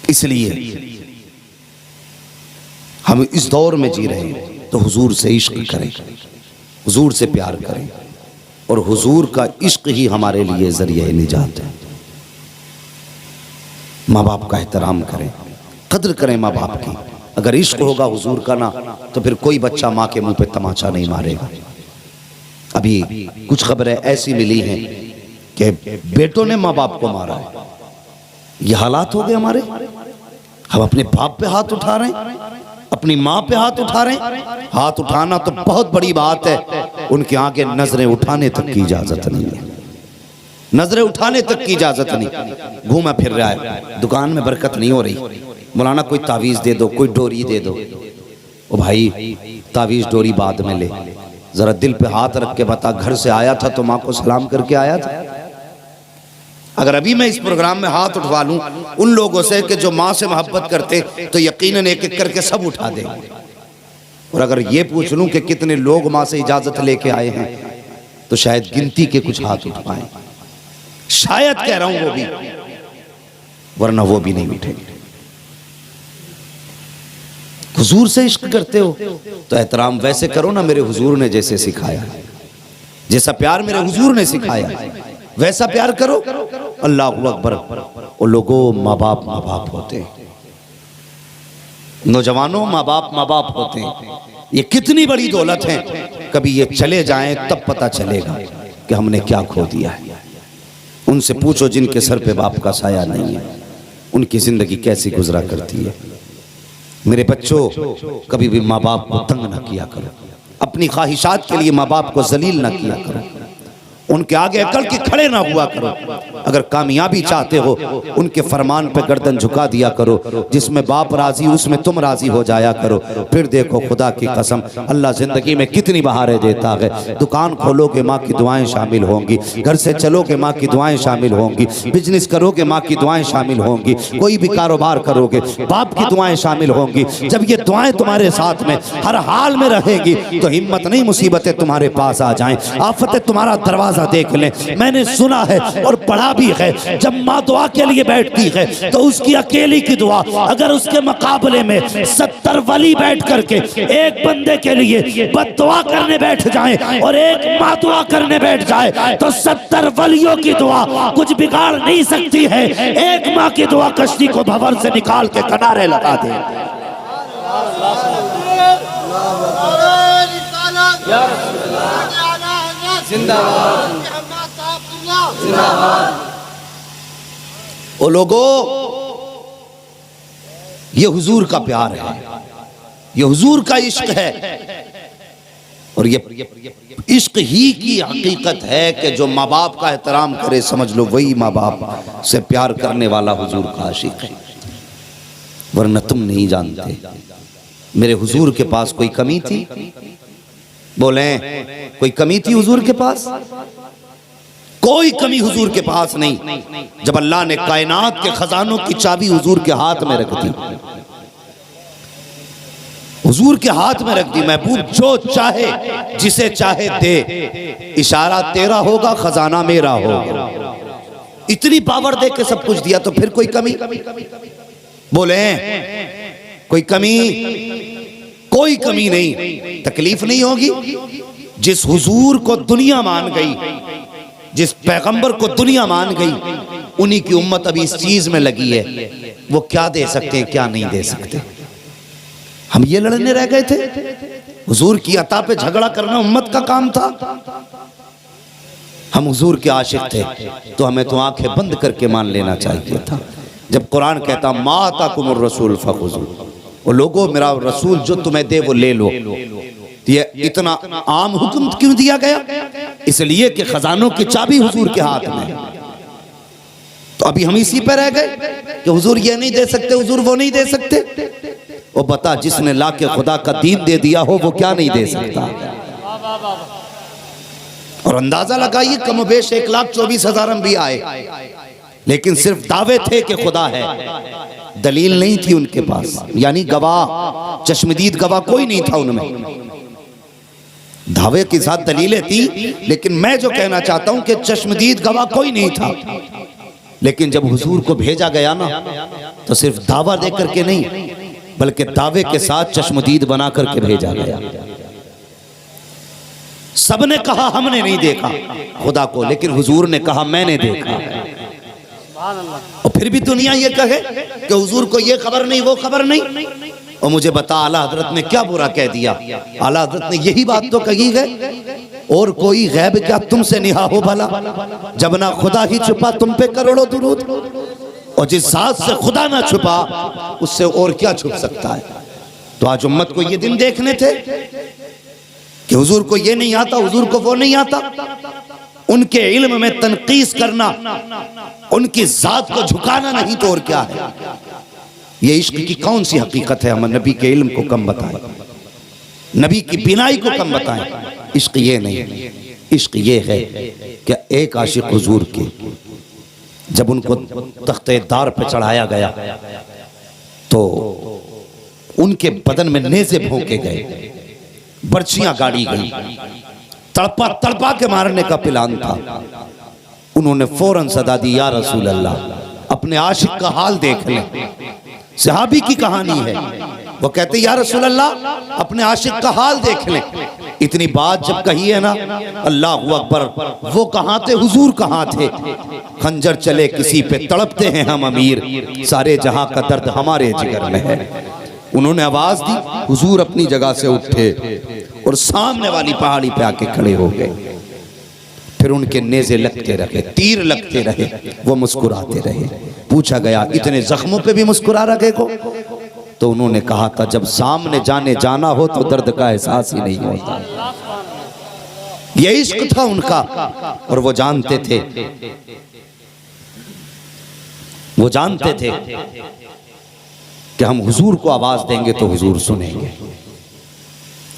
इसलिए हम इस दौर में जी रहे हैं तो हुजूर से इश्क करें, हुजूर से प्यार करें, और हुजूर का इश्क ही हमारे लिए जरिए निजात है। माँ बाप का एहतराम करें, कद्र करें माँ बाप की। अगर इश्क होगा हुजूर का ना, तो फिर कोई बच्चा माँ के मुंह पे तमाचा नहीं मारेगा। अभी कुछ खबरें ऐसी मिली हैं कि बेटों ने माँ बाप को मारा है। ये हालात हो गए हमारे। हम अपने बाप पे हाथ उठा रहे हैं, अपनी माँ पे हाथ उठा रहे हैं। हाथ उठाना तो बहुत बड़ी बात है, उनके आगे नजरें उठाने तक की इजाजत नहीं है। नजरें उठाने तक की इजाजत नहीं। घूमा फिर रहा है, दुकान में बरकत नहीं हो रही, मौलाना कोई तावीज दे दो, कोई डोरी दे दो। ओ भाई, तावीज डोरी बाद में ले, जरा दिल पे हाथ रख के बता, घर से आया था तो माँ को सलाम करके आया था? अगर अभी मैं इस प्रोग्राम में हाथ उठवा लूं उन लोगों से कि जो माँ से मोहब्बत करते, तो यकीनन एक एक करके सब उठा देंगे। और अगर ये पूछ लूं कि कितने लोग माँ से इजाजत लेके आए हैं, तो शायद गिनती के कुछ हाथ उठ पाए, शायद कह रहा हूं वो भी, वरना वो भी नहीं उठेंगे। हुजूर से इश्क करते हो तो एहतराम वैसे करो ना मेरे हुजूर ने जैसे सिखाया। जैसा प्यार मेरे हुजूर ने सिखाया वैसा प्यार करो। अल्लाह अकबर। वो लोगों, माँ बाप होते हैं, नौजवानों, माँ बाप होते हैं। ये कितनी बड़ी दौलत है, कभी ये चले जाएं तब पता चलेगा कि हमने क्या खो दिया है। उनसे पूछो जिनके सर पे बाप का साया नहीं है, उनकी जिंदगी कैसी गुजरा करती है। मेरे बच्चों, कभी भी माँ बाप को तंग ना किया करो, अपनी ख्वाहिशात के लिए माँ बाप को जलील ना किया करो, उनके आगे अकल के खड़े ना हुआ करो। अगर कामयाबी चाहते हो उनके फरमान पे गर्दन झुका दिया करो। जिसमें बाप राजी उसमें तुम राजी हो जाया करो। फिर देखो खुदा की कसम, अल्लाह जिंदगी में कितनी बहारें देता है। दुकान खोलोगे माँ की दुआएं शामिल होंगी, घर से चलोगे माँ की दुआएं शामिल होंगी, बिजनेस करोगे माँ की दुआएं शामिल होंगी, कोई भी कारोबार करोगे बाप की दुआएं शामिल होंगी। जब ये दुआएं तुम्हारे साथ में हर हाल में रहेगी तो हिम्मत नहीं मुसीबतें तुम्हारे पास आ जाएं, आफतें तुम्हारा दरवाजा देख लें। मैंने सुना है और पढ़ा भी है, जब माँ दुआ के लिए बैठती है तो उसकी अकेली की दुआ अगर उसके मुकाबले में 70 वली बैठ करके एक बंदे के लिए बद्दुआ करने बैठ जाएं और एक माँ दुआ करने बैठ जाए तो 70 वलियों की दुआ कुछ बिगाड़ नहीं सकती है। एक माँ की दुआ कश्ती को भंवर से निकाल के किनारे लगा दे। ओ लोगों, ये हुजूर का प्यार है, ये हुजूर का इश्क है, और ये इश्क ही की हकीकत है कि जो माँ बाप का एहतराम करे, समझ लो वही माँ बाप से प्यार करने वाला हुजूर का आशिक है। वरना तुम नहीं जानते मेरे हुजूर के पास कोई कमी थी? बोले कोई कमी थी हुजूर के पास? कोई कमी हुजूर के पास नहीं। जब अल्लाह ने कायनात के खजानों की चाबी हुजूर के हाथ में रख दी, हुजूर के हाथ में रख दी, महबूब जो चाहे जिसे चाहे दे, इशारा तेरा होगा खजाना मेरा होगा। इतनी पावर दे के सब कुछ दिया, तो फिर कोई कमी? बोले कोई कमी? कोई कमी नहीं। तकलीफ नहीं होगी? जिस हुजूर को दुनिया मान गई, जिस पैगंबर को दुनिया मान गई, उन्हीं की उम्मत अभी इस चीज में लगी है, वो क्या दे सकते हैं क्या नहीं दे सकते। हम ये लड़ने रह गए थे? हुजूर की अता पे झगड़ा करना उम्मत का काम था। हम हुजूर के आशिक थे तो हमें तो आंखें बंद करके मान लेना चाहिए था। जब कुरान कहता मा अताकुमुर रसूल फखुज़ू, वो लोगों मेरा रसूल जो तुम्हें दे वो ले लो, ये इतना आम हुक्म क्यों दिया गया? इसलिए कि खजानों की चाबी हुजूर के हाथ में। तो अभी हम इसी पर रह गए कि हुजूर ये नहीं दे सकते, हुजूर वो नहीं दे सकते। वो बता, जिसने ला के खुदा का दीन दे दिया हो वो क्या नहीं दे सकता? और अंदाजा लगाइए, कमोबेश 1,24,000 अंबिया आए, लेकिन सिर्फ दावे थे कि खुदा है, दलील नहीं थी उनके पास, यानी गवाह, चश्मदीद गवाह कोई नहीं था उनमें। दावे के साथ दलीलें थी, लेकिन मैं जो कहना चाहता हूं कि चश्मदीद गवाह कोई नहीं था। लेकिन जब हुजूर को भेजा गया ना तो सिर्फ दावा दे करके नहीं बल्कि दावे के साथ चश्मदीद बना करके भेजा गया। सबने कहा हमने नहीं देखा खुदा को, लेकिन हुजूर ने कहा मैंने देखा। और फिर भी दुनिया ये कहे कि हुजूर को ये खबर नहीं वो खबर नहीं। और मुझे बता आला हजरत ने क्या बुरा कह दिया? आला हजरत ने यही बात तो कही है, और कोई गैब क्या तुमसे निहा हो भला, जब ना खुदा ही छुपा तुम पे करोड़ों दुरूद। और जिस जात से खुदा ना छुपा उससे और क्या छुप सकता है। तो आज उम्मत को ये दिन देखने थे कि हुजूर को ये नहीं आता, हुजूर को वो नहीं आता। उनके इल्म में तनकीस करना, उनकी जात को झुकाना नहीं तो और क्या है। ये इश्क की कौन सी हकीकत है? हम नबी के इल्म को कम बताएं, नबी की बिनाई को कम बताएं। इश्क ये नहीं, इश्क ये है कि एक आशिक हुजूर के जब उनको तख्ते दार पे चढ़ाया गया तो उनके बदन में नेज़े भोंके गए, बर्छियां गाड़ी गई, तड़पा तड़पा के मारने का प्लान था। उन्होंने फौरन सदा दी, या रसूल अल्लाह अपने आशिक का हाल देख लें। सहाबी की कहानी है, वो कहते या रसूल अल्लाह अपने आशिक का हाल देख लें। इतनी बात जब कही है ना, अल्लाह अकबर, वो कहाँ थे हुजूर कहाँ थे? खंजर चले किसी पे तड़पते हैं हम अमीर, सारे जहां का दर्द हमारे जिगर में है। उन्होंने आवाज दी, हुजूर अपनी जगह से उठे और सामने वाली पहाड़ी पे आके खड़े हो गए। फिर उनके नेज़े लगते रहे, तीर लगते रहे, वो मुस्कुराते रहे। पूछा गया इतने जख्मों पे भी मुस्कुरा रखे को? तो उन्होंने कहा था जब सामने जाने जाना हो तो दर्द का एहसास ही नहीं होता। ये इश्क था उनका, और वो जानते थे, वो जानते थे कि हम हुजूर को आवाज देंगे तो हुजूर सुनेंगे,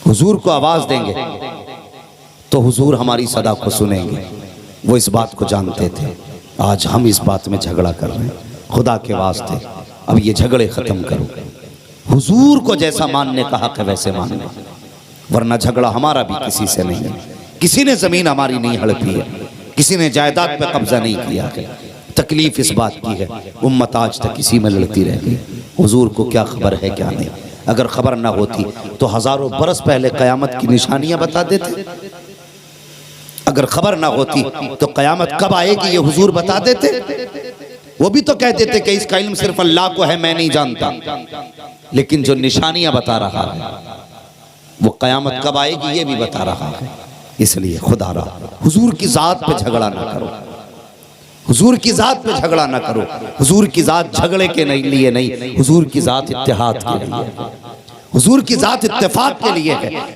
हुजूर को आवाज देंगे तो हुजूर हमारी सदा को सुनेंगे। वो इस बात को जानते थे। आज हम इस बात में झगड़ा कर रहे हैं। खुदा के वास्ते अब ये झगड़े खत्म करो, हुजूर को जैसा मानने का हक है वैसे मानना, वरना झगड़ा हमारा भी किसी से नहीं है। किसी ने जमीन हमारी नहीं हड़पी है, किसी ने जायदाद पे कब्जा नहीं किया है। तकलीफ इस बात की है उम्मत आज तक इसी में लड़ती रह गई। हुजूर को क्या खबर है क्या नहीं। अगर खबर ना होती तो हजारों बरस पहले कयामत की निशानियां बता देते। अगर खबर ना होती तो कयामत कब आएगी ये हुजूर बता देते। वो भी तो कह देते कि इसका इल्म सिर्फ अल्लाह को है, मैं नहीं जानता। लेकिन जो निशानियां बता रहा है वो कयामत कब आएगी ये भी बता रहा है। इसलिए खुदा रहा हुजूर की जात पे झगड़ा ना करो, हुजूर की जात पे झगड़ा ना करो। हुजूर की जात झगड़े के लिए नहीं, हुजूर की जात इत्तेहाद के लिए, हुजूर की जात इत्तेफाक के लिए है।